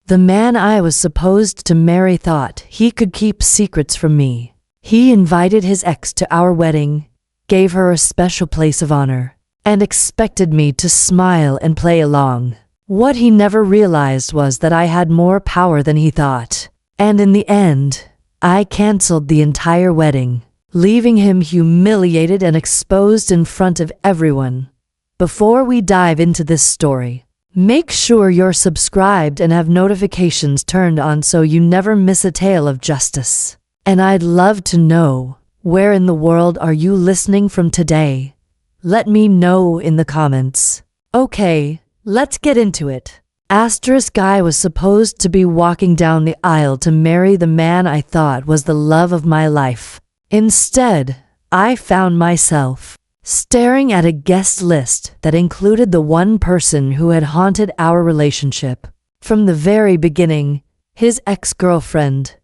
The man I was supposed to marry thought he could keep secrets from me. He invited his ex to our wedding, gave her a special place of honor, and expected me to smile and play along. What he never realized was that I had more power than he thought. And in the end, I canceled the entire wedding, leaving him humiliated and exposed in front of everyone. Before we dive into this story, make sure you're subscribed and have notifications turned on so you never miss a tale of justice. And I'd love to know, where in the world are you listening from today? Let me know in the comments. Okay, let's get into it. I was supposed to be walking down the aisle to marry the man I thought was the love of my life. Instead, I found myself staring at a guest list that included the one person who had haunted our relationship. From the very beginning, his ex-girlfriend.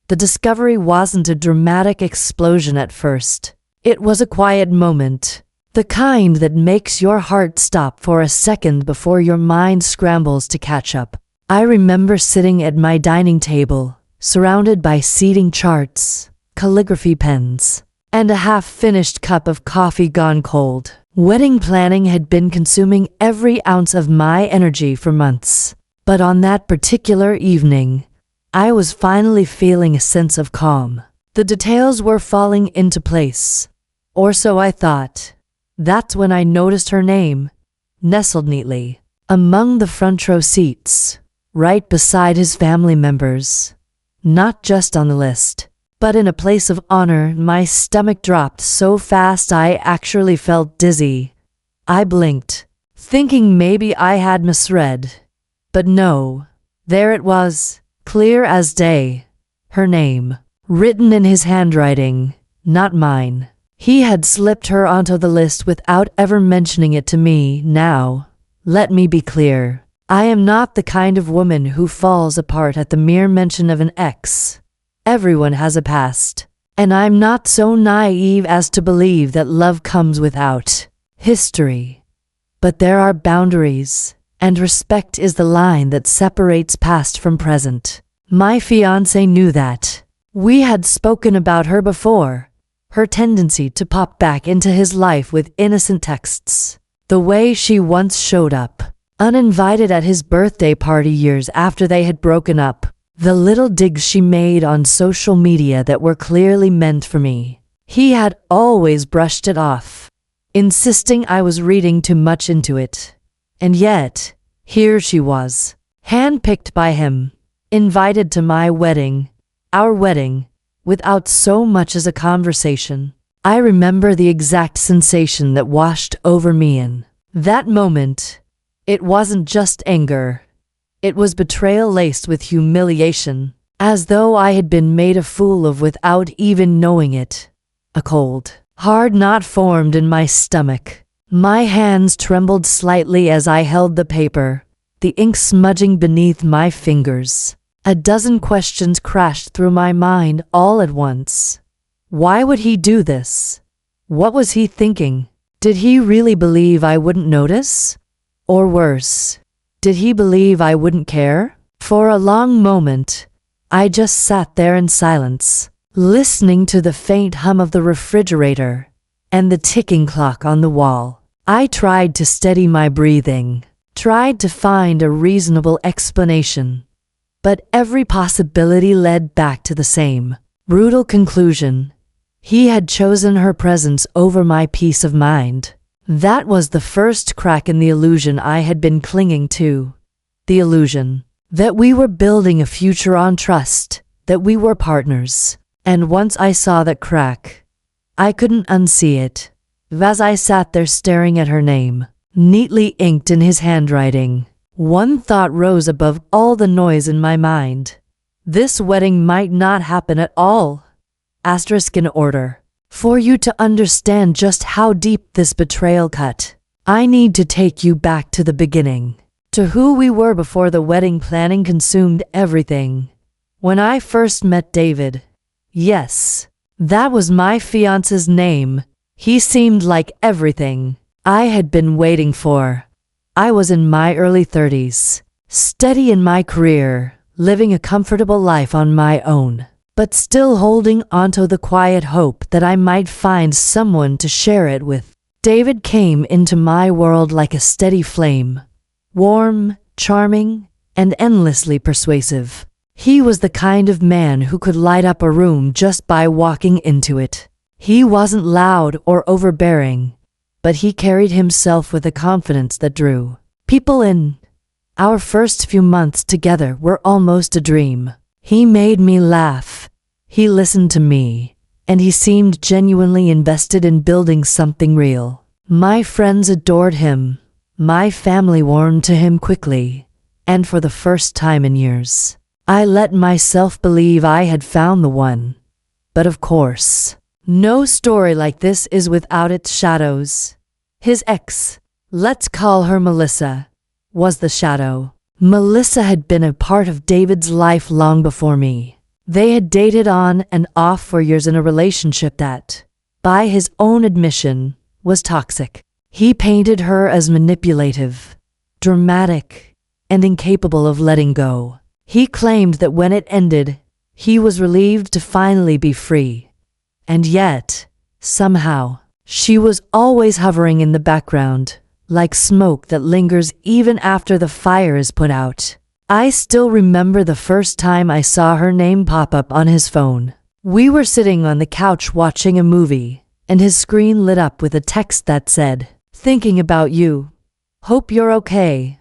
The discovery wasn't a dramatic explosion at first. It was a quiet moment. The kind that makes your heart stop for a second before your mind scrambles to catch up. I remember sitting at my dining table, surrounded by seating charts, calligraphy pens, and a half-finished cup of coffee gone cold. Wedding planning had been consuming every ounce of my energy for months. But on that particular evening, I was finally feeling a sense of calm. The details were falling into place, or so I thought. That's when I noticed her name, nestled neatly among the front row seats, right beside his family members. Not just on the list, but in a place of honor. My stomach dropped so fast I actually felt dizzy. I blinked, thinking maybe I had misread. But no, there it was, clear as day. Her name, written in his handwriting, not mine. He had slipped her onto the list without ever mentioning it to me. Now, let me be clear. I am not the kind of woman who falls apart at the mere mention of an ex. Everyone has a past, and I'm not so naive as to believe that love comes without history. But there are boundaries, and respect is the line that separates past from present. My fiancé knew that. We had spoken about her before. Her tendency to pop back into his life with innocent texts. The way she once showed up, uninvited at his birthday party years after they had broken up. The little digs she made on social media that were clearly meant for me. He had always brushed it off, insisting I was reading too much into it. And yet, here she was, handpicked by him, invited to my wedding, our wedding, without so much as a conversation. I remember the exact sensation that washed over me in that moment. It wasn't just anger. It was betrayal laced with humiliation, as though I had been made a fool of without even knowing it. A cold, hard knot formed in my stomach. My hands trembled slightly as I held the paper, the ink smudging beneath my fingers. A dozen questions crashed through my mind all at once. Why would he do this? What was he thinking? Did he really believe I wouldn't notice? Or worse, did he believe I wouldn't care? For a long moment, I just sat there in silence, listening to the faint hum of the refrigerator and the ticking clock on the wall. I tried to steady my breathing, tried to find a reasonable explanation. But every possibility led back to the same brutal conclusion. He had chosen her presence over my peace of mind. That was the first crack in the illusion I had been clinging to. The illusion that we were building a future on trust, that we were partners. And once I saw that crack, I couldn't unsee it. As I sat there staring at her name, neatly inked in his handwriting, one thought rose above all the noise in my mind. This wedding might not happen at all. In order for you to understand just how deep this betrayal cut, I need to take you back to the beginning, to who we were before the wedding planning consumed everything. When I first met David, yes, that was my fiance's name, he seemed like everything I had been waiting for. I was in my early 30s, steady in my career, living a comfortable life on my own, but still holding onto the quiet hope that I might find someone to share it with. David came into my world like a steady flame, warm, charming, and endlessly persuasive. He was the kind of man who could light up a room just by walking into it. He wasn't loud or overbearing, but he carried himself with a confidence that drew people in. Our first few months together were almost a dream. He made me laugh, he listened to me, and he seemed genuinely invested in building something real. My friends adored him, my family warmed to him quickly, and for the first time in years, I let myself believe I had found the one. But of course, no story like this is without its shadows. His ex, let's call her Melissa, was the shadow. Melissa had been a part of David's life long before me. They had dated on and off for years in a relationship that, by his own admission, was toxic. He painted her as manipulative, dramatic, and incapable of letting go. He claimed that when it ended, he was relieved to finally be free. And yet, somehow, she was always hovering in the background, like smoke that lingers even after the fire is put out. I still remember the first time I saw her name pop up on his phone. We were sitting on the couch watching a movie, and his screen lit up with a text that said, "Thinking about you. Hope you're okay."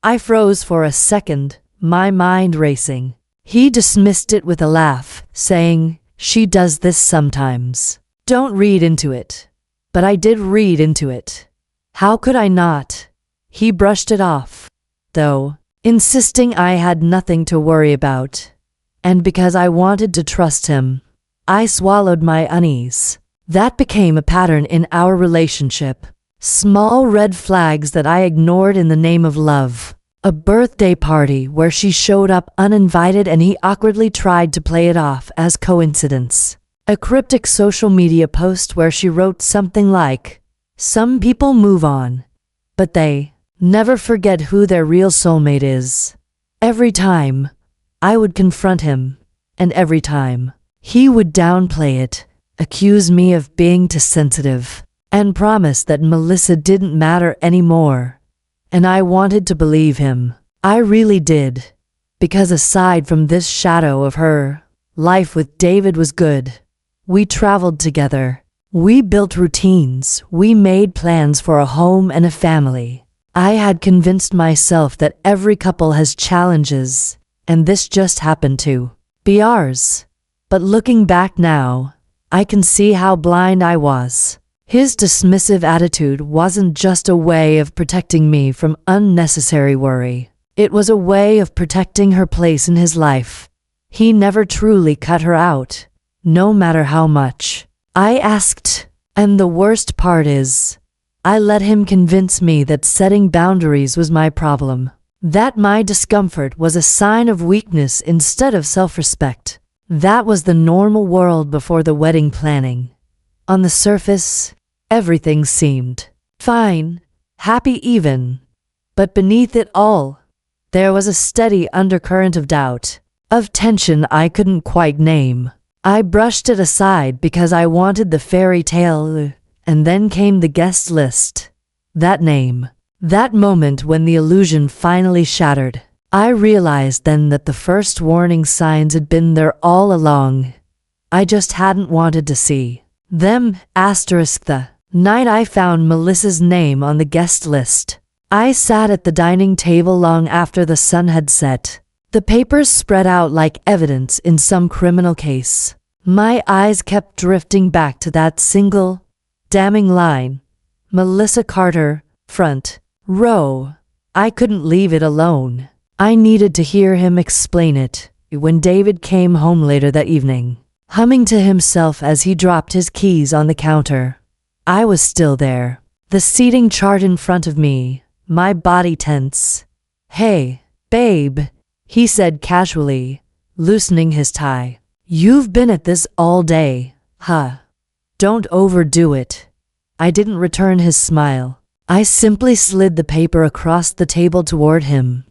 I froze for a second, my mind racing. He dismissed it with a laugh, saying, "She does this sometimes. Don't read into it." But I did read into it. How could I not? He brushed it off, though, insisting I had nothing to worry about. And because I wanted to trust him, I swallowed my unease. That became a pattern in our relationship. Small red flags that I ignored in the name of love. A birthday party where she showed up uninvited and he awkwardly tried to play it off as coincidence. A cryptic social media post where she wrote something like, "Some people move on, but they never forget who their real soulmate is." Every time, I would confront him, and every time, he would downplay it, accuse me of being too sensitive, and promise that Melissa didn't matter anymore. And I wanted to believe him. I really did. Because aside from this shadow of her, life with David was good. We traveled together. We built routines. We made plans for a home and a family. I had convinced myself that every couple has challenges, and this just happened to be ours. But looking back now, I can see how blind I was. His dismissive attitude wasn't just a way of protecting me from unnecessary worry. It was a way of protecting her place in his life. He never truly cut her out, no matter how much I asked. And the worst part is, I let him convince me that setting boundaries was my problem. That my discomfort was a sign of weakness instead of self-respect. That was the normal world before the wedding planning. On the surface, everything seemed fine, happy even. But beneath it all, there was a steady undercurrent of doubt, of tension I couldn't quite name. I brushed it aside because I wanted the fairy tale, and then came the guest list. That name, that moment when the illusion finally shattered. I realized then that the first warning signs had been there all along. I just hadn't wanted to see them. The night I found Melissa's name on the guest list, I sat at the dining table long after the sun had set. The papers spread out like evidence in some criminal case. My eyes kept drifting back to that single, damning line. Melissa Carter, front row. I couldn't leave it alone. I needed to hear him explain it. When David came home later that evening, humming to himself as he dropped his keys on the counter, I was still there, the seating chart in front of me, my body tense. "Hey, babe," he said casually, loosening his tie. "You've been at this all day, huh? Don't overdo it." I didn't return his smile. I simply slid the paper across the table toward him.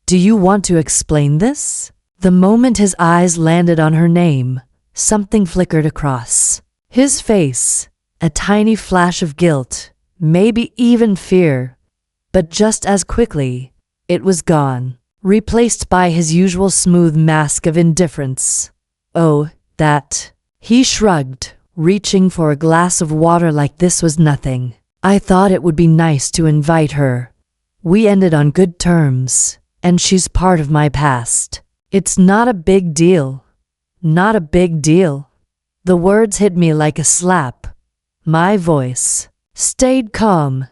"Do you want to explain this?" The moment his eyes landed on her name, something flickered across his face, a tiny flash of guilt, maybe even fear, but just as quickly, it was gone, replaced by his usual smooth mask of indifference. Oh, that. He shrugged, reaching for a glass of water like this was nothing. I thought it would be nice to invite her. We ended on good terms, and she's part of my past. It's not a big deal. Not a big deal. The words hit me like a slap. My voice stayed calm,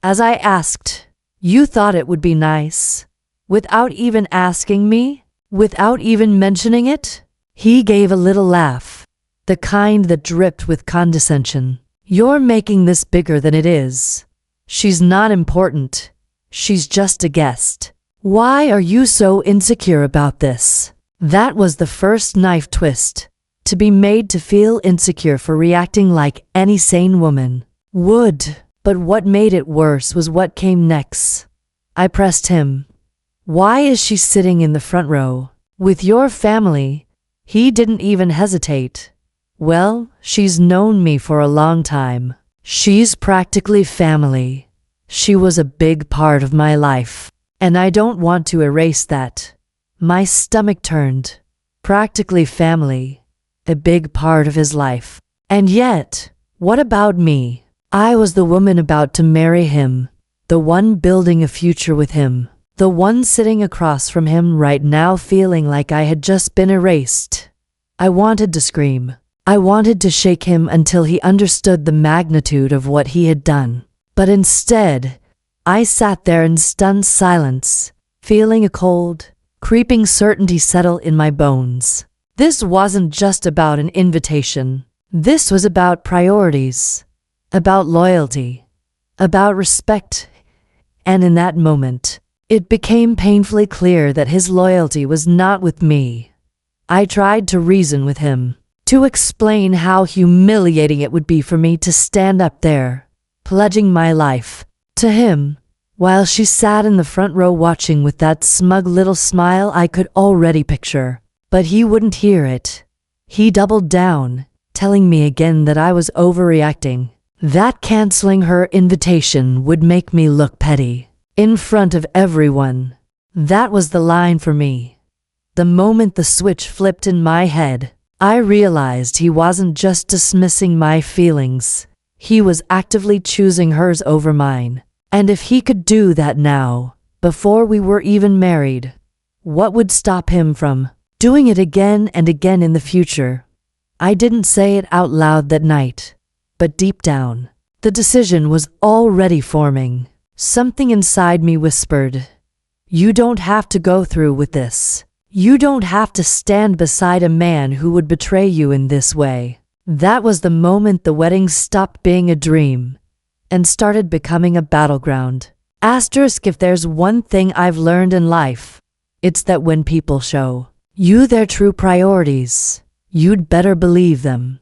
as I asked, "You thought it would be nice? Without even asking me? Without even mentioning it?" He gave a little laugh, the kind that dripped with condescension. "You're making this bigger than it is. She's not important. She's just a guest. Why are you so insecure about this?" That was the first knife twist, to be made to feel insecure for reacting like any sane woman would. But what made it worse was what came next. I pressed him. "Why is she sitting in the front row? With your family?" He didn't even hesitate. "Well, she's known me for a long time. She's practically family. She was a big part of my life, and I don't want to erase that." My stomach turned. Practically family, a big part of his life. And yet, what about me? I was the woman about to marry him, the one building a future with him, the one sitting across from him right now feeling like I had just been erased. I wanted to scream. I wanted to shake him until he understood the magnitude of what he had done. But instead, I sat there in stunned silence, feeling a cold, creeping certainty settle in my bones. This wasn't just about an invitation. This was about priorities, about loyalty, about respect. And in that moment, it became painfully clear that his loyalty was not with me. I tried to reason with him, to explain how humiliating it would be for me to stand up there, pledging my life to him, while she sat in the front row watching with that smug little smile I could already picture. But he wouldn't hear it. He doubled down, telling me again that I was overreacting, that canceling her invitation would make me look petty in front of everyone. That was the line for me. The moment the switch flipped in my head, I realized he wasn't just dismissing my feelings. He was actively choosing hers over mine. And if he could do that now, before we were even married, what would stop him from doing it again and again in the future? I didn't say it out loud that night, but deep down, the decision was already forming. Something inside me whispered, "You don't have to go through with this. You don't have to stand beside a man who would betray you in this way." That was the moment the wedding stopped being a dream and started becoming a battleground. Asterisk, if there's one thing I've learned in life, it's that when people show you their true priorities, you'd better believe them.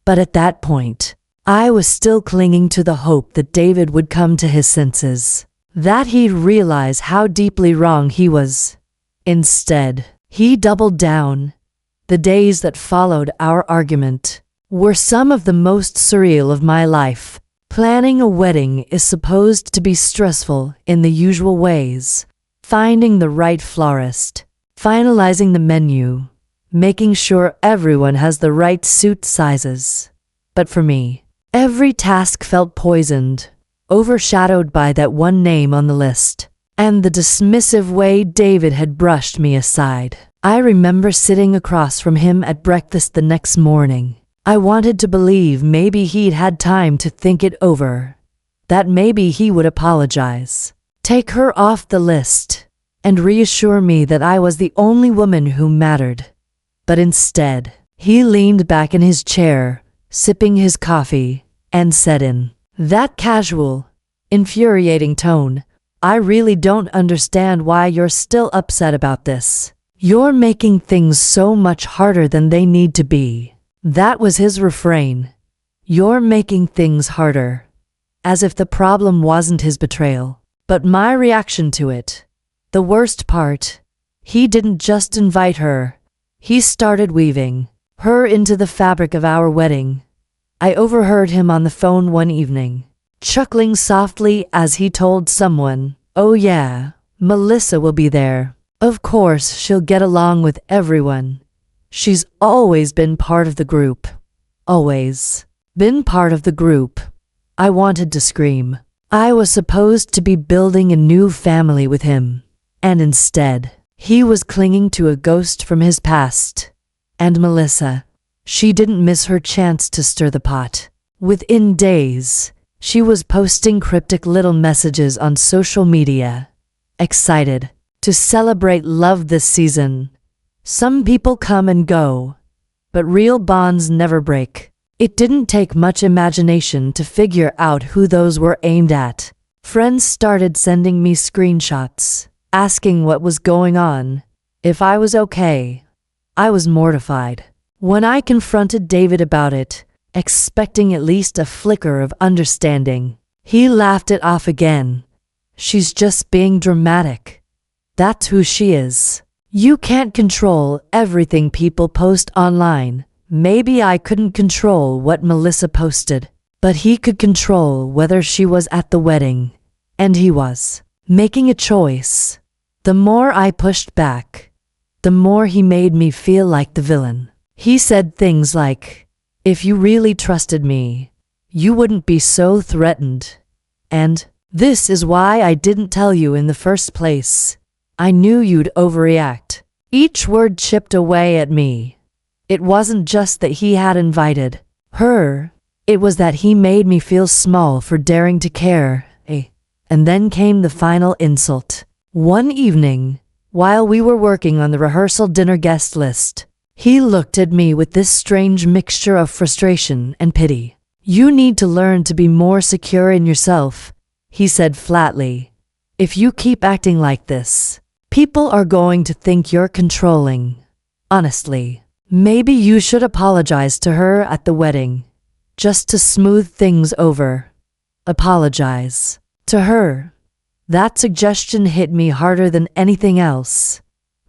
But at that point, I was still clinging to the hope that David would come to his senses, that he'd realize how deeply wrong he was. Instead, he doubled down. The days that followed our argument were some of the most surreal of my life. Planning a wedding is supposed to be stressful in the usual ways. Finding the right florist, finalizing the menu, making sure everyone has the right suit sizes. But for me, every task felt poisoned, overshadowed by that one name on the list, and the dismissive way David had brushed me aside. I remember sitting across from him at breakfast the next morning. I wanted to believe maybe he'd had time to think it over, that maybe he would apologize, take her off the list, and reassure me that I was the only woman who mattered. But instead, he leaned back in his chair, sipping his coffee, and said in that casual, infuriating tone, "I really don't understand why you're still upset about this. You're making things so much harder than they need to be." That was his refrain. "You're making things harder." As if the problem wasn't his betrayal, but my reaction to it. The worst part, He didn't just invite her. He started weaving her into the fabric of our wedding. I overheard him on the phone one evening, chuckling softly as he told someone, "Oh yeah, Melissa will be there. Of course she'll get along with everyone. She's always been part of the group." Always been part of the group. I wanted to scream. I was supposed to be building a new family with him, and instead, he was clinging to a ghost from his past. And Melissa, she didn't miss her chance to stir the pot. Within days, she was posting cryptic little messages on social media, excited to celebrate love this season. Some people come and go, but real bonds never break. It didn't take much imagination to figure out who those were aimed at. Friends started sending me screenshots, asking what was going on, if I was okay. I was mortified. When I confronted David about it, expecting at least a flicker of understanding, he laughed it off again. "She's just being dramatic. That's who she is. You can't control everything people post online." Maybe I couldn't control what Melissa posted, but he could control whether she was at the wedding. And he was making a choice. The more I pushed back, the more he made me feel like the villain. He said things like, "If you really trusted me, you wouldn't be so threatened. And this is why I didn't tell you in the first place. I knew you'd overreact." Each word chipped away at me. It wasn't just that he had invited her, it was that he made me feel small for daring to care. And then came the final insult. One evening, while we were working on the rehearsal dinner guest list, he looked at me with this strange mixture of frustration and pity. "You need to learn to be more secure in yourself," he said flatly. "If you keep acting like this, people are going to think you're controlling. Honestly, maybe you should apologize to her at the wedding, just to smooth things over." Apologize to her. That suggestion hit me harder than anything else.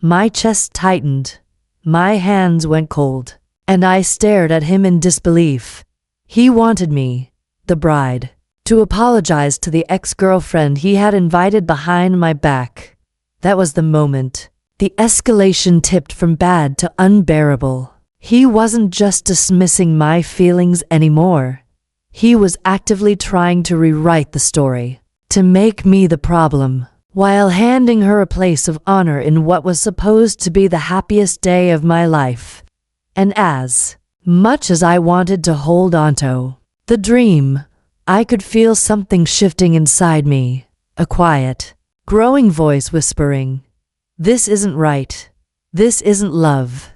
My chest tightened, my hands went cold, and I stared at him in disbelief. He wanted me, the bride, to apologize to the ex-girlfriend he had invited behind my back. That was the moment. The escalation tipped from bad to unbearable. He wasn't just dismissing my feelings anymore. He was actively trying to rewrite the story, to make me the problem, while handing her a place of honor in what was supposed to be the happiest day of my life. And as much as I wanted to hold onto the dream, I could feel something shifting inside me, a quiet, growing voice whispering, "This isn't right. This isn't love.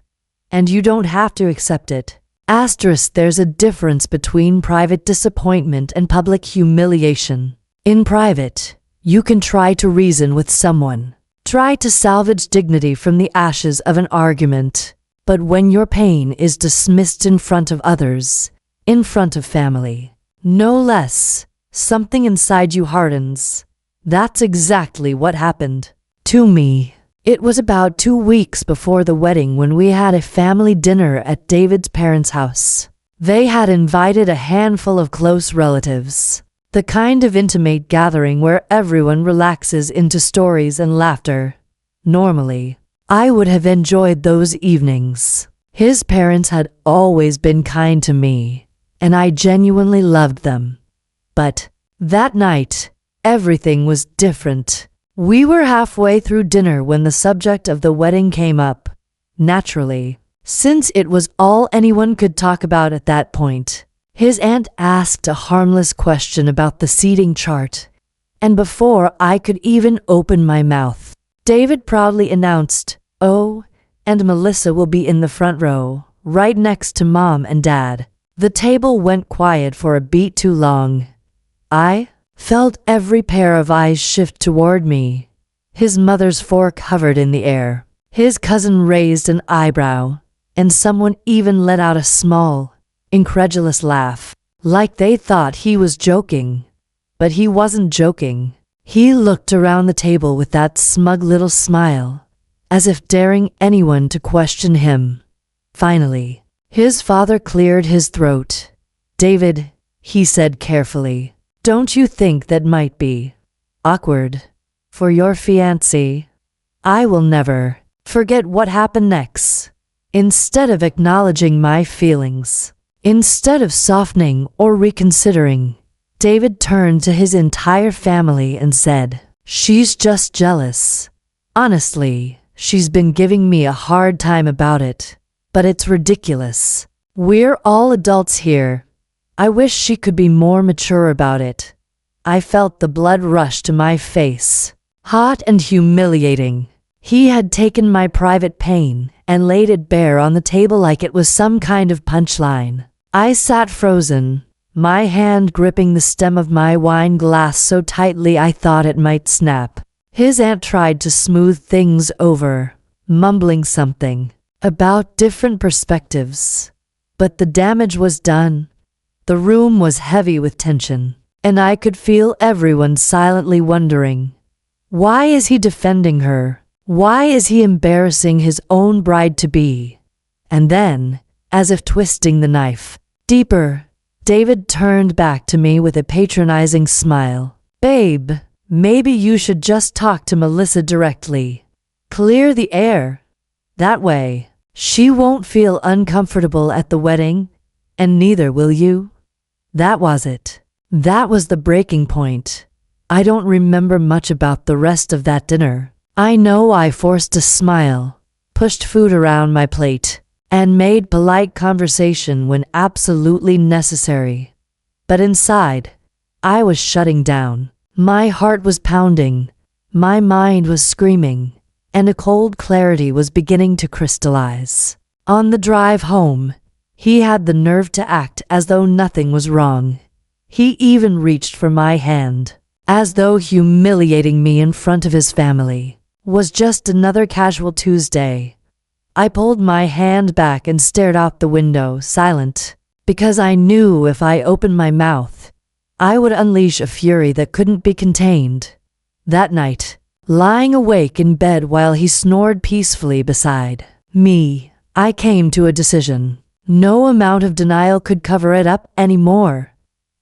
And you don't have to accept it." There's a difference between private disappointment and public humiliation. In private, you can try to reason with someone, try to salvage dignity from the ashes of an argument. But when your pain is dismissed in front of others, in front of family, no less, something inside you hardens. That's exactly what happened to me. It was about 2 weeks before the wedding when we had a family dinner at David's parents' house. They had invited a handful of close relatives, the kind of intimate gathering where everyone relaxes into stories and laughter. Normally, I would have enjoyed those evenings. His parents had always been kind to me, and I genuinely loved them. But that night, everything was different. We were halfway through dinner when the subject of the wedding came up. Naturally, since it was all anyone could talk about at that point, his aunt asked a harmless question about the seating chart. And before I could even open my mouth, David proudly announced, "Oh, and Melissa will be in the front row, right next to Mom and Dad." The table went quiet for a beat too long. I felt every pair of eyes shift toward me. His mother's fork hovered in the air. His cousin raised an eyebrow, and someone even let out a small, incredulous laugh, like they thought he was joking. But he wasn't joking. He looked around the table with that smug little smile, as if daring anyone to question him. Finally, his father cleared his throat. "David," he said carefully, "don't you think that might be awkward for your fiancé? I will never forget what happened next." Instead of acknowledging my feelings, instead of softening or reconsidering, David turned to his entire family and said, "She's just jealous. Honestly, she's been giving me a hard time about it, but it's ridiculous. We're all adults here. I wish she could be more mature about it." I felt the blood rush to my face. Hot and humiliating. He had taken my private pain and laid it bare on the table like it was some kind of punchline. I sat frozen, my hand gripping the stem of my wine glass so tightly I thought it might snap. His aunt tried to smooth things over, mumbling something about different perspectives. But the damage was done. The room was heavy with tension, and I could feel everyone silently wondering, why is he defending her? Why is he embarrassing his own bride-to-be? And then, as if twisting the knife deeper, David turned back to me with a patronizing smile. "Babe, maybe you should just talk to Melissa directly. Clear the air. That way, she won't feel uncomfortable at the wedding, and neither will you." That was it. That was the breaking point. I don't remember much about the rest of that dinner. I know I forced a smile, pushed food around my plate, and made polite conversation when absolutely necessary. But inside, I was shutting down. My heart was pounding, my mind was screaming, and a cold clarity was beginning to crystallize. On the drive home, he had the nerve to act as though nothing was wrong. He even reached for my hand, as though humiliating me in front of his family was just another casual Tuesday. I pulled my hand back and stared out the window, silent, because I knew if I opened my mouth, I would unleash a fury that couldn't be contained. That night, lying awake in bed while he snored peacefully beside me, I came to a decision. No amount of denial could cover it up anymore.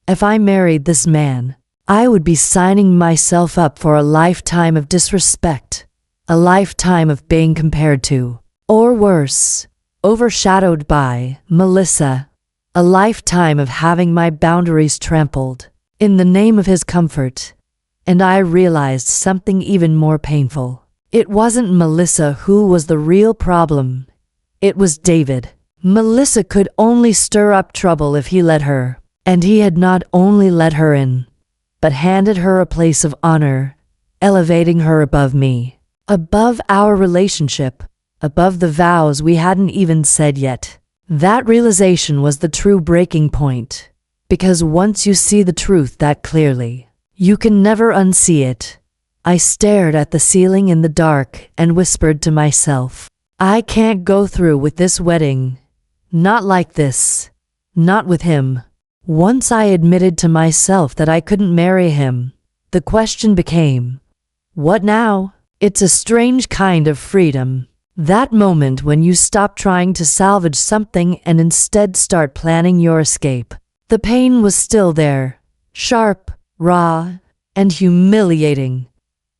If I married this man, I would be signing myself up for a lifetime of disrespect, a lifetime of being compared to, or worse, overshadowed by, Melissa, a lifetime of having my boundaries trampled in the name of his comfort. And I realized something even more painful. It wasn't Melissa who was the real problem. It was David. Melissa could only stir up trouble if he let her, and he had not only let her in, but handed her a place of honor, elevating her above me, above our relationship, above the vows we hadn't even said yet. That realization was the true breaking point, because once you see the truth that clearly, you can never unsee it. I stared at the ceiling in the dark and whispered to myself, I can't go through with this wedding. Not like this. Not with him. Once I admitted to myself that I couldn't marry him, the question became, what now? It's a strange kind of freedom. That moment when you stop trying to salvage something and instead start planning your escape. The pain was still there, sharp, raw, and humiliating.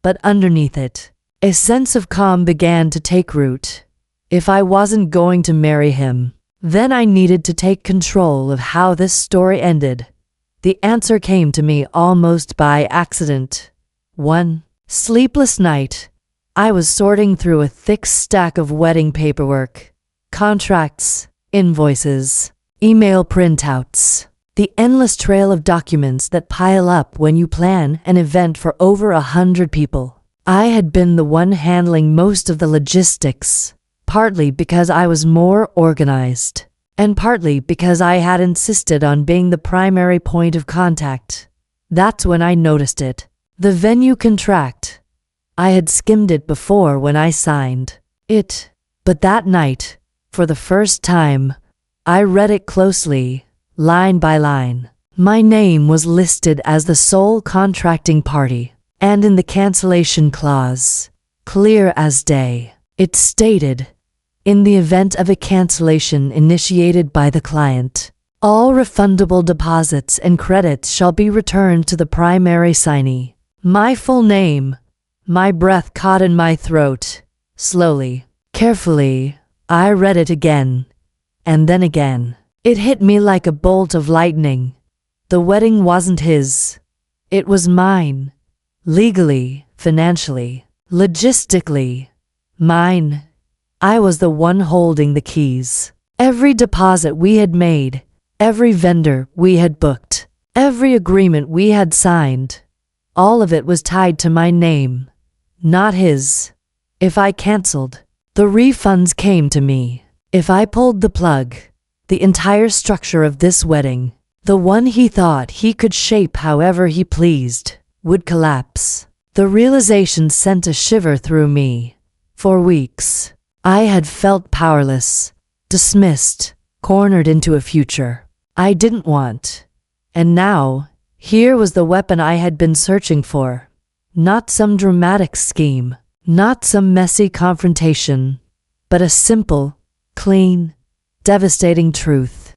But underneath it, a sense of calm began to take root. If I wasn't going to marry him, then I needed to take control of how this story ended. The answer came to me almost by accident. One sleepless night, I was sorting through a thick stack of wedding paperwork, contracts, invoices, email printouts, the endless trail of documents that pile up when you plan an event for over 100 people. I had been the one handling most of the logistics, partly because I was more organized, and partly because I had insisted on being the primary point of contact. That's when I noticed it. The venue contract. I had skimmed it before when I signed it, but that night, for the first time, I read it closely, line by line. My name was listed as the sole contracting party, and in the cancellation clause, clear as day, It stated, in the event of a cancellation initiated by the client, all refundable deposits and credits shall be returned to the primary signee. My full name. My breath caught in my throat. Slowly, carefully, I read it again, and then again. It hit me like a bolt of lightning. The wedding wasn't his. It was mine. Legally, financially, logistically, mine. I was the one holding the keys. Every deposit we had made, every vendor we had booked, every agreement we had signed, all of it was tied to my name, not his. If I canceled, the refunds came to me. If I pulled the plug, the entire structure of this wedding, the one he thought he could shape however he pleased, would collapse. The realization sent a shiver through me. For weeks, I had felt powerless, dismissed, cornered into a future I didn't want. And now, here was the weapon I had been searching for. Not some dramatic scheme, not some messy confrontation, but a simple, clean, devastating truth.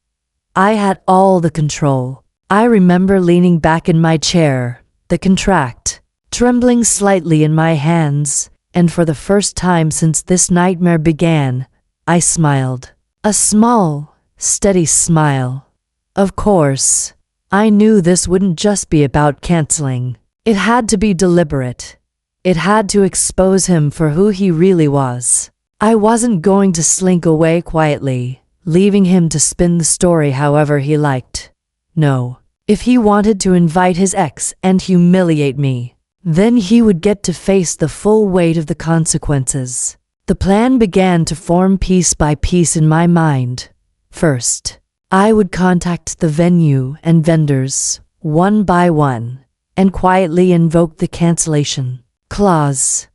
I had all the control. I remember leaning back in my chair, the contract trembling slightly in my hands, and for the first time since this nightmare began, I smiled. A small, steady smile. Of course, I knew this wouldn't just be about canceling. It had to be deliberate. It had to expose him for who he really was. I wasn't going to slink away quietly, leaving him to spin the story however he liked. No. If he wanted to invite his ex and humiliate me, then he would get to face the full weight of the consequences. The plan began to form piece by piece in my mind. First, I would contact the venue and vendors, one by one, and quietly invoke the cancellation clause.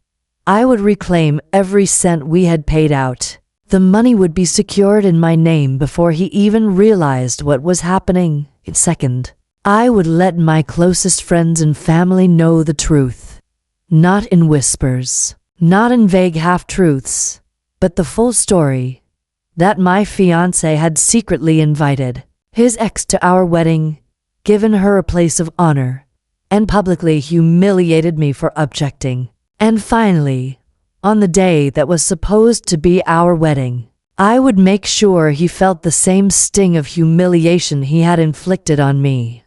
I would reclaim every cent we had paid out. The money would be secured in my name before he even realized what was happening. Second, I would let my closest friends and family know the truth. Not in whispers, not in vague half-truths, but the full story. That my fiancé had secretly invited his ex to our wedding, given her a place of honor, and publicly humiliated me for objecting. And finally, on the day that was supposed to be our wedding, I would make sure he felt the same sting of humiliation he had inflicted on me.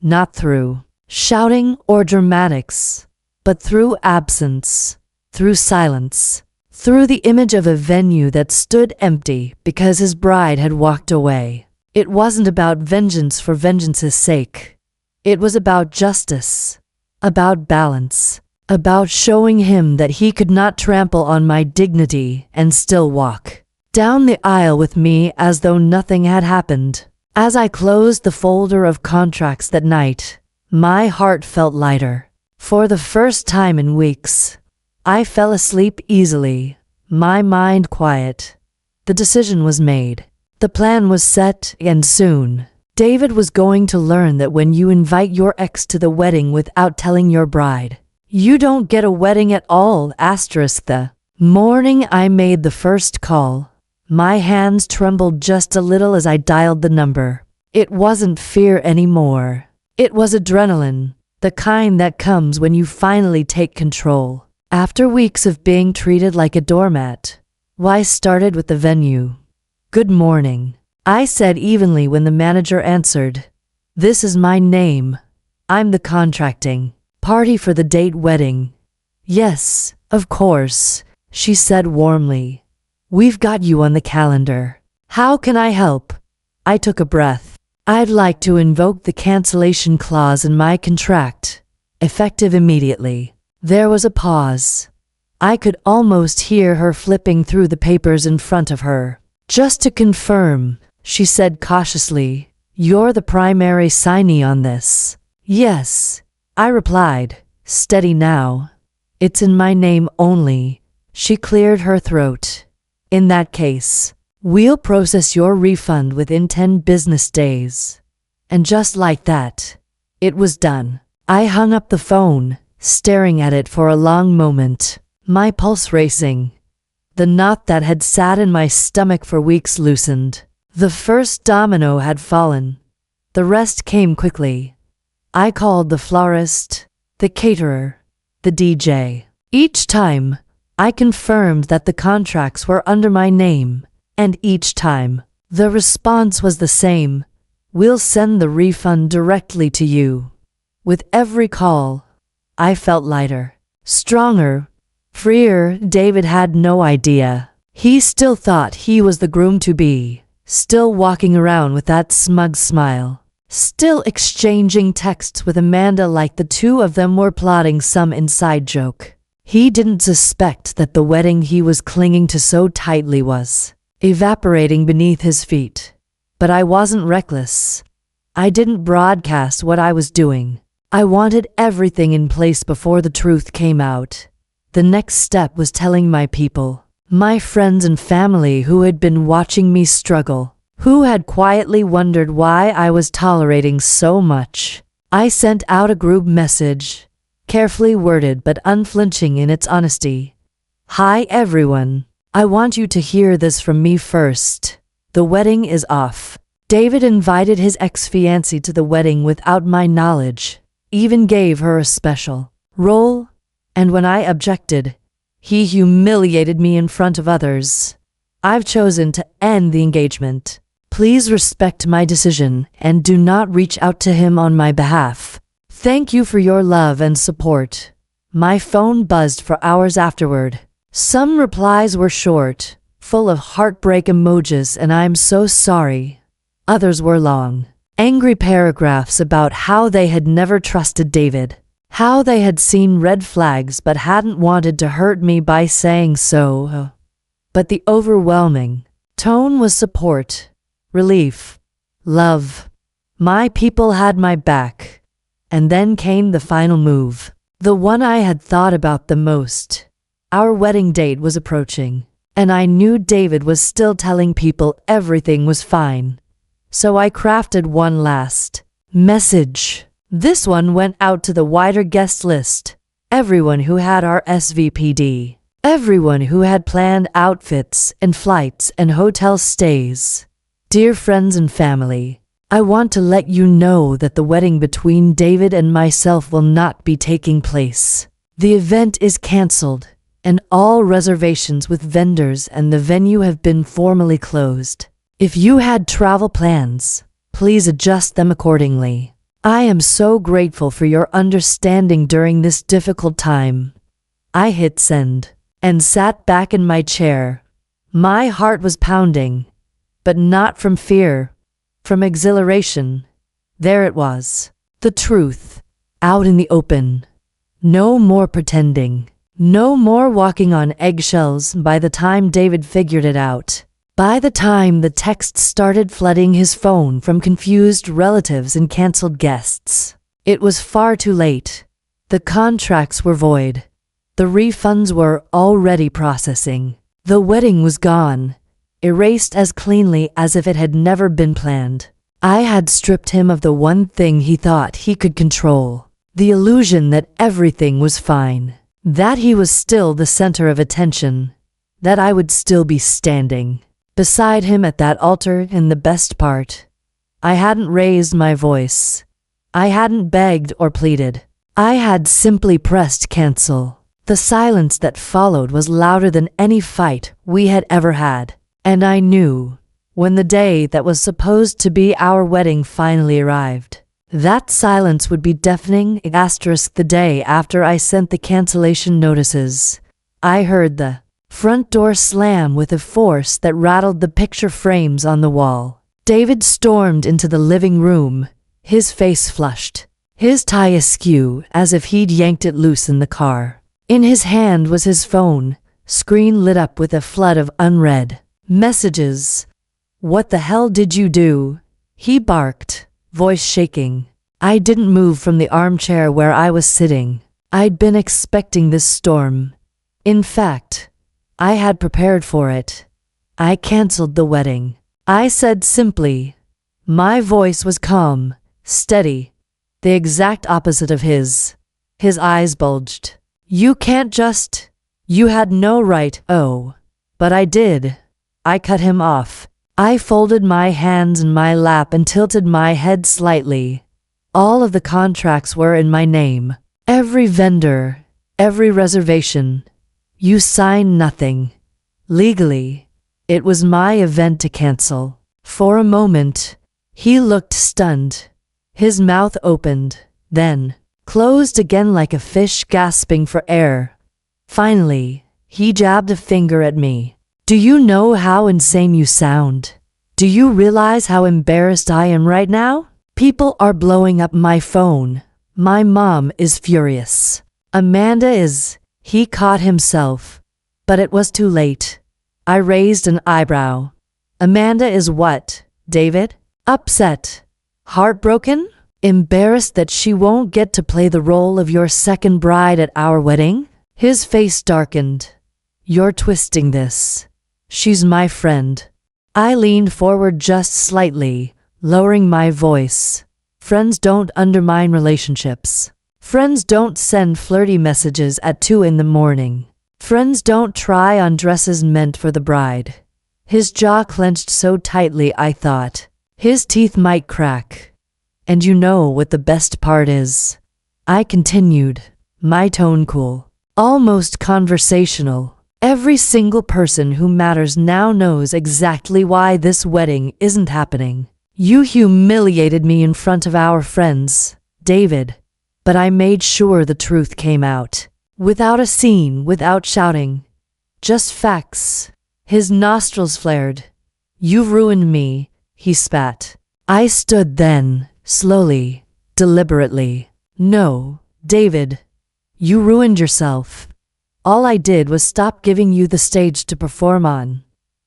Not through shouting or dramatics, but through absence, through silence, through the image of a venue that stood empty because his bride had walked away. It wasn't about vengeance for vengeance's sake. It was about justice, about balance, about showing him that he could not trample on my dignity and still walk down the aisle with me as though nothing had happened. As I closed the folder of contracts that night, my heart felt lighter. For the first time in weeks, I fell asleep easily, my mind quiet. The decision was made. The plan was set, and soon, David was going to learn that when you invite your ex to the wedding without telling your bride, you don't get a wedding at all. The morning I made the first call, my hands trembled just a little as I dialed the number. It wasn't fear anymore. It was adrenaline, the kind that comes when you finally take control. After weeks of being treated like a doormat, I started with the venue. "Good morning," I said evenly when the manager answered. "This is my name. I'm the contracting party for the date wedding." "Yes, of course," she said warmly. "We've got you on the calendar. How can I help?" I took a breath. "I'd like to invoke the cancellation clause in my contract, effective immediately." There was a pause. I could almost hear her flipping through the papers in front of her. "Just to confirm," she said cautiously, "you're the primary signee on this?" "Yes," I replied, steady now. "It's in my name only." She cleared her throat. "In that case, we'll process your refund within 10 business days." And just like that, it was done. I hung up the phone, staring at it for a long moment, my pulse racing. The knot that had sat in my stomach for weeks loosened. The first domino had fallen. The rest came quickly. I called the florist, the caterer, the DJ. Each time, I confirmed that the contracts were under my name, and each time, the response was the same: "We'll send the refund directly to you." With every call, I felt lighter, stronger, freer. David had no idea. He still thought he was the groom-to-be, still walking around with that smug smile, still exchanging texts with Amanda like the two of them were plotting some inside joke. He didn't suspect that the wedding he was clinging to so tightly was evaporating beneath his feet. But I wasn't reckless. I didn't broadcast what I was doing. I wanted everything in place before the truth came out. The next step was telling my people, my friends and family who had been watching me struggle, who had quietly wondered why I was tolerating so much. I sent out a group message, carefully worded but unflinching in its honesty. "Hi everyone. I want you to hear this from me first. The wedding is off." David invited his ex-fiancée to the wedding without my knowledge, even gave her a special role, and when I objected, he humiliated me in front of others. I've chosen to end the engagement. Please respect my decision and do not reach out to him on my behalf. Thank you for your love and support. My phone buzzed for hours afterward. Some replies were short, full of heartbreak emojis and "I'm so sorry." Others were long, angry paragraphs about how they had never trusted David, how they had seen red flags but hadn't wanted to hurt me by saying so. But the overwhelming tone was support, relief, love. My people had my back. And then came the final move, the one I had thought about the most. Our wedding date was approaching, and I knew David was still telling people everything was fine. So I crafted one last message. This one went out to the wider guest list, everyone who had RSVP'd, everyone who had planned outfits and flights and hotel stays. Dear friends and family, I want to let you know that the wedding between David and myself will not be taking place. The event is cancelled, and all reservations with vendors and the venue have been formally closed. If you had travel plans, please adjust them accordingly. I am so grateful for your understanding during this difficult time. I hit send and sat back in my chair. My heart was pounding, but not from fear, from exhilaration. There it was, the truth, out in the open. No more pretending. No more walking on eggshells. By the time David figured it out, by the time the texts started flooding his phone from confused relatives and canceled guests, it was far too late. The contracts were void. The refunds were already processing. The wedding was gone, erased as cleanly as if it had never been planned. I had stripped him of the one thing he thought he could control, the illusion that everything was fine, that he was still the center of attention, that I would still be standing beside him at that altar. In the best part, I hadn't raised my voice. I hadn't begged or pleaded. I had simply pressed cancel. The silence that followed was louder than any fight we had ever had. And I knew, when the day that was supposed to be our wedding finally arrived, that silence would be deafening. The day after I sent the cancellation notices, I heard the front door slam with a force that rattled the picture frames on the wall. David stormed into the living room, his face flushed, his tie askew as if he'd yanked it loose in the car. In his hand was his phone, screen lit up with a flood of unread messages. "What the hell did you do?" he barked, voice shaking. I didn't move from the armchair where I was sitting. I'd been expecting this storm. In fact, I had prepared for it. I canceled the wedding. I said simply. My voice was calm, steady, the exact opposite of his. His eyes bulged. "You can't just. You had no right." "Oh, But I did. I cut him off. I folded my hands in my lap and tilted my head slightly. All of the contracts were in my name. Every vendor, every reservation. You signed nothing. Legally, it was my event to cancel. For a moment, he looked stunned. His mouth opened, then closed again like a fish gasping for air. Finally, he jabbed a finger at me. Do you know how insane you sound? Do you realize how embarrassed I am right now? People are blowing up my phone. My mom is furious. Amanda is. He caught himself. But it was too late. I raised an eyebrow. Amanda is what, David? Upset. Heartbroken? Embarrassed that she won't get to play the role of your second bride at our wedding? His face darkened. You're twisting this. She's my friend. I leaned forward just slightly, lowering my voice. Friends don't undermine relationships. Friends don't send flirty messages at 2 a.m. Friends don't try on dresses meant for the bride. His jaw clenched so tightly I thought his teeth might crack. And you know what the best part is? I continued, my tone cool, almost conversational. Every single person who matters now knows exactly why this wedding isn't happening. You humiliated me in front of our friends, David. But I made sure the truth came out. Without a scene, without shouting. Just facts. His nostrils flared. You've ruined me, he spat. I stood then, slowly, deliberately. No, David. You ruined yourself. All I did was stop giving you the stage to perform on.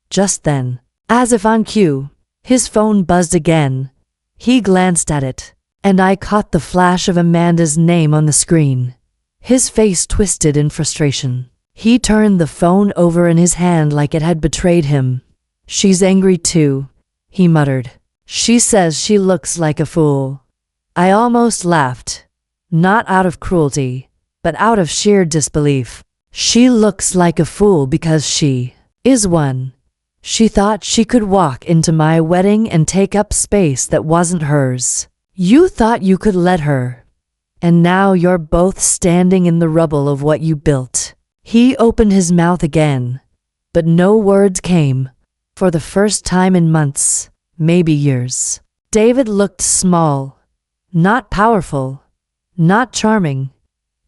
Just then, as if on cue, his phone buzzed again. He glanced at it, and I caught the flash of Amanda's name on the screen. His face twisted in frustration. He turned the phone over in his hand like it had betrayed him. She's angry too, he muttered. She says she looks like a fool. I almost laughed. Not out of cruelty, but out of sheer disbelief. She looks like a fool because she is one. She thought she could walk into my wedding and take up space that wasn't hers. You thought you could let her. And now you're both standing in the rubble of what you built. He opened his mouth again, but no words came. For the first time in months, maybe years. David looked small, not powerful, not charming,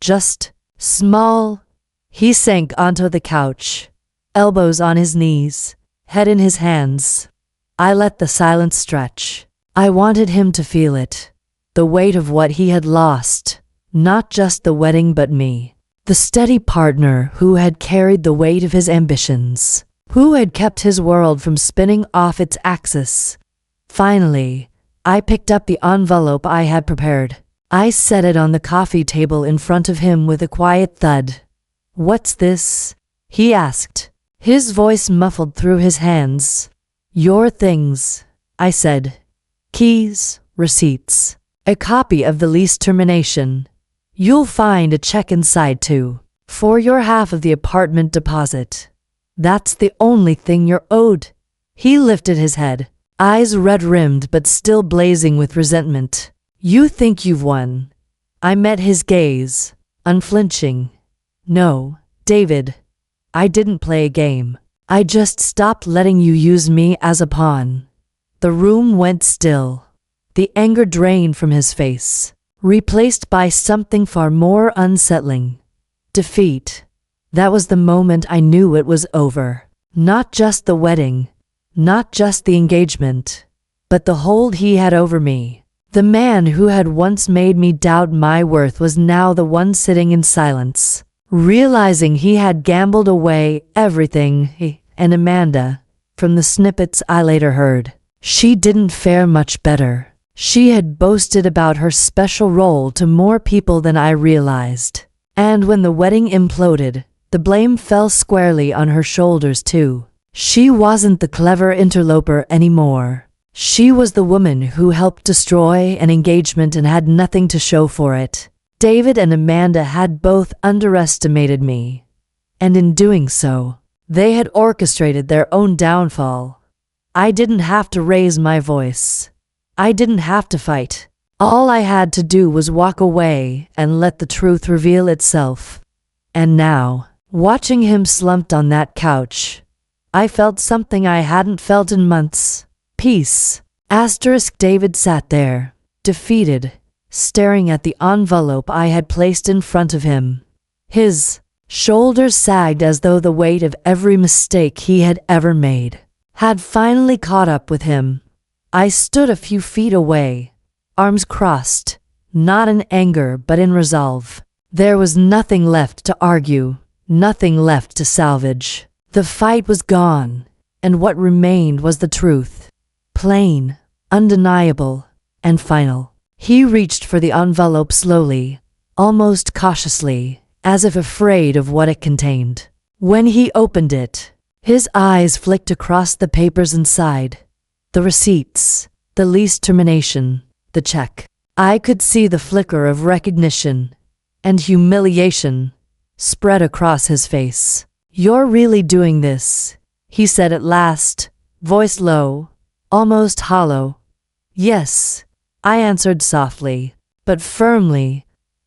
just small. He sank onto the couch, elbows on his knees, head in his hands. I let the silence stretch. I wanted him to feel it, the weight of what he had lost, not just the wedding but me, the steady partner who had carried the weight of his ambitions, who had kept his world from spinning off its axis. Finally, I picked up the envelope I had prepared. I set it on the coffee table in front of him with a quiet thud. What's this? He asked, his voice muffled through his hands. Your things, I said. Keys, receipts, a copy of the lease termination. You'll find a check inside too, for your half of the apartment deposit. That's the only thing you're owed. He lifted his head, eyes red-rimmed but still blazing with resentment. You think you've won. I met his gaze, unflinching. No, David. I didn't play a game. I just stopped letting you use me as a pawn. The room went still. The anger drained from his face, replaced by something far more unsettling. Defeat. That was the moment I knew it was over. Not just the wedding, not just the engagement, but the hold he had over me. The man who had once made me doubt my worth was now the one sitting in silence, realizing he had gambled away everything. And Amanda, from the snippets I later heard, she didn't fare much better. She had boasted about her special role to more people than I realized. And when the wedding imploded, the blame fell squarely on her shoulders too. She wasn't the clever interloper anymore. She was the woman who helped destroy an engagement and had nothing to show for it. David and Amanda had both underestimated me. And in doing so, They had orchestrated their own downfall. I didn't have to raise my voice. I didn't have to fight. All I had to do was walk away and let the truth reveal itself. And now, watching him slumped on that couch, I felt something I hadn't felt in months. Peace. David sat there, defeated, staring at the envelope I had placed in front of him. His shoulders sagged as though the weight of every mistake he had ever made had finally caught up with him. I stood a few feet away, arms crossed, not in anger but in resolve. There was nothing left to argue, nothing left to salvage. The fight was gone, and what remained was the truth. Plain, undeniable, and final. He reached for the envelope slowly, almost cautiously, as if afraid of what it contained. When he opened it, his eyes flicked across the papers inside. The receipts, the lease termination, the check. I could see the flicker of recognition and humiliation spread across his face. "You're really doing this," he said at last, voice low, almost hollow. "Yes," I answered softly, but firmly.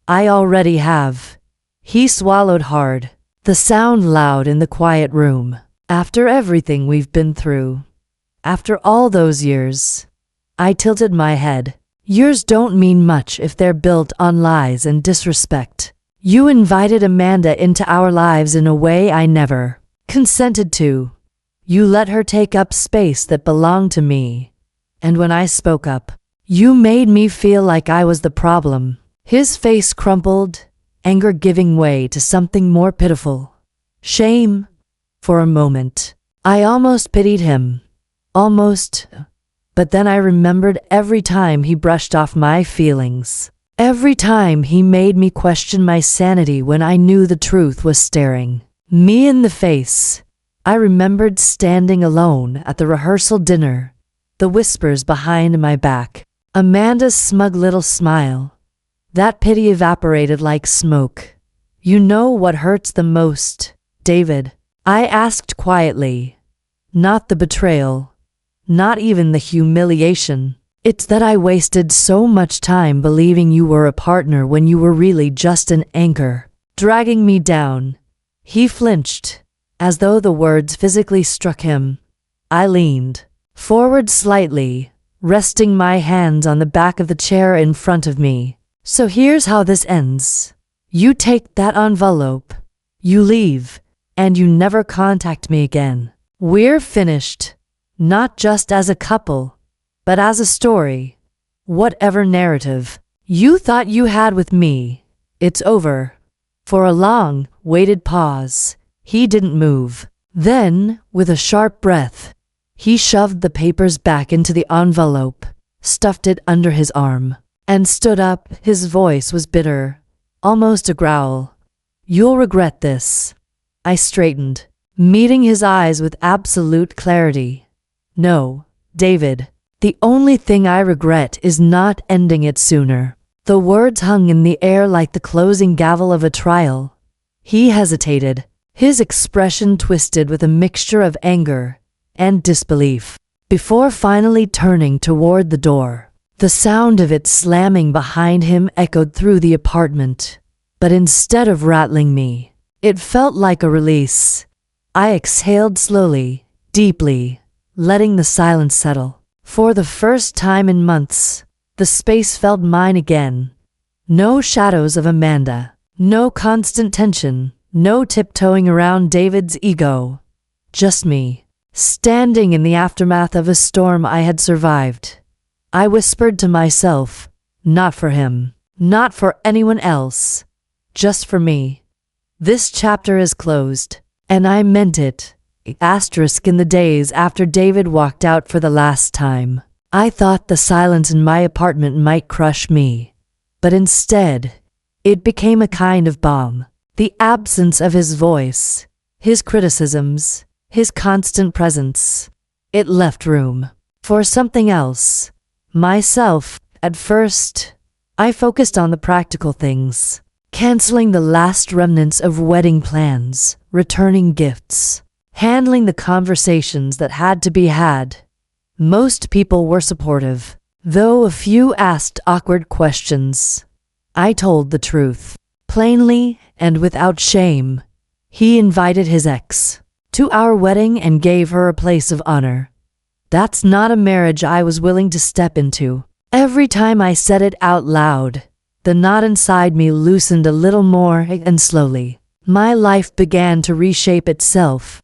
"I already have." He swallowed hard, the sound loud in the quiet room. "After everything we've been through, after all those years," I tilted my head. "Yours don't mean much if they're built on lies and disrespect. You invited Amanda into our lives in a way I never consented to. You let her take up space that belonged to me. And when I spoke up, you made me feel like I was the problem." His face crumpled, anger giving way to something more pitiful. Shame. For a moment, I almost pitied him. Almost. But then I remembered every time he brushed off my feelings. Every time he made me question my sanity when I knew the truth was staring me in the face. I remembered standing alone at the rehearsal dinner, the whispers behind my back, Amanda's smug little smile. That pity evaporated like smoke. "You know what hurts the most, David?" I asked quietly. "Not the betrayal, not even the humiliation. It's that I wasted so much time believing you were a partner when you were really just an anchor, dragging me down." He flinched, as though the words physically struck him. I leaned forward slightly, resting my hands on the back of the chair in front of me. "So here's how this ends. You take that envelope, you leave, and you never contact me again. We're finished, not just as a couple, but as a story. Whatever narrative you thought you had with me, it's over." For a long, waited pause, he didn't move. Then, with a sharp breath, he shoved the papers back into the envelope, stuffed it under his arm, and stood up. His voice was bitter, almost a growl. "You'll regret this." I straightened, meeting his eyes with absolute clarity. "No, David. The only thing I regret is not ending it sooner." The words hung in the air like the closing gavel of a trial. He hesitated, his expression twisted with a mixture of anger and disbelief, before finally turning toward the door. The sound of it slamming behind him echoed through the apartment, but instead of rattling me, it felt like a release. I exhaled slowly, deeply, letting the silence settle. For the first time in months, the space felt mine again. No shadows of Amanda, no constant tension, no tiptoeing around David's ego. Just me, standing in the aftermath of a storm I had survived. I whispered to myself, not for him, not for anyone else, just for me. This chapter is closed, and I meant it. In the days after David walked out for the last time, I thought the silence in my apartment might crush me, but instead, it became a kind of balm. The absence of his voice, his criticisms, his constant presence. It left room for something else. Myself. At first, I focused on the practical things, canceling the last remnants of wedding plans, returning gifts, handling the conversations that had to be had. Most people were supportive, though a few asked awkward questions. I told the truth, plainly and without shame. He invited his ex to our wedding and gave her a place of honor. That's not a marriage I was willing to step into. Every time I said it out loud, the knot inside me loosened a little more, and slowly, my life began to reshape itself.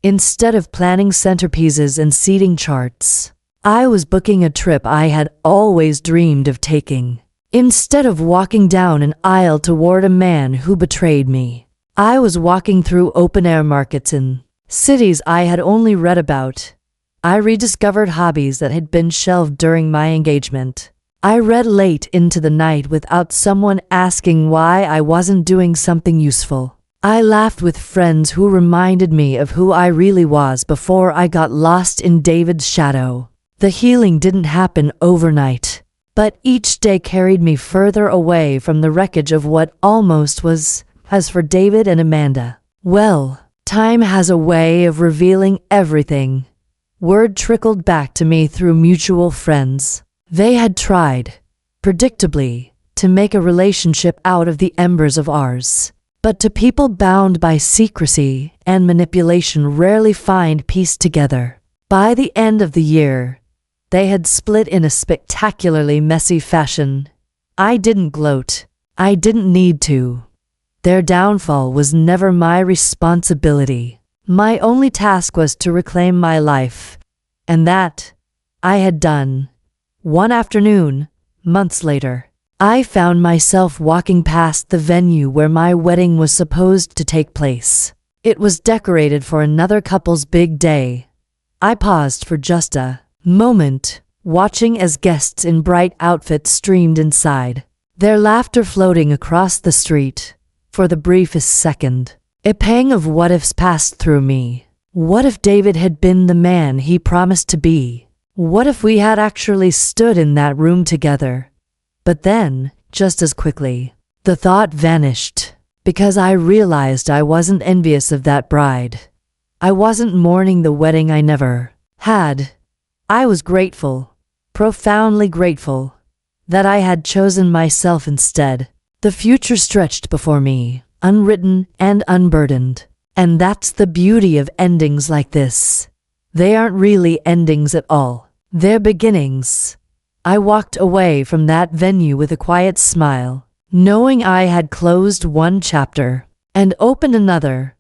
Instead of planning centerpieces and seating charts, I was booking a trip I had always dreamed of taking. Instead of walking down an aisle toward a man who betrayed me, I was walking through open-air markets in cities I had only read about. I rediscovered hobbies that had been shelved during my engagement. I read late into the night without someone asking why I wasn't doing something useful. I laughed with friends who reminded me of who I really was before I got lost in David's shadow. The healing didn't happen overnight, but each day carried me further away from the wreckage of what almost was. As for David and Amanda, well, time has a way of revealing everything. Word trickled back to me through mutual friends. They had tried, predictably, to make a relationship out of the embers of ours. But to people bound by secrecy and manipulation rarely find peace together. By the end of the year, they had split in a spectacularly messy fashion. I didn't gloat. I didn't need to. Their downfall was never my responsibility. My only task was to reclaim my life, and that I had done. One afternoon, months later, I found myself walking past the venue where my wedding was supposed to take place. It was decorated for another couple's big day. I paused for just a moment, watching as guests in bright outfits streamed inside, their laughter floating across the street. For the briefest second, a pang of what-ifs passed through me. What if David had been the man he promised to be? What if we had actually stood in that room together? But then, just as quickly, the thought vanished, because I realized I wasn't envious of that bride. I wasn't mourning the wedding I never had. I was grateful, profoundly grateful, that I had chosen myself instead. The future stretched before me, unwritten and unburdened. And that's the beauty of endings like this. They aren't really endings at all. They're beginnings. I walked away from that venue with a quiet smile, knowing I had closed one chapter and opened another,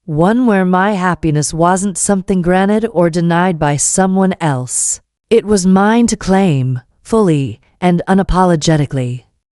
one where my happiness wasn't something granted or denied by someone else. It was mine to claim, fully and unapologetically.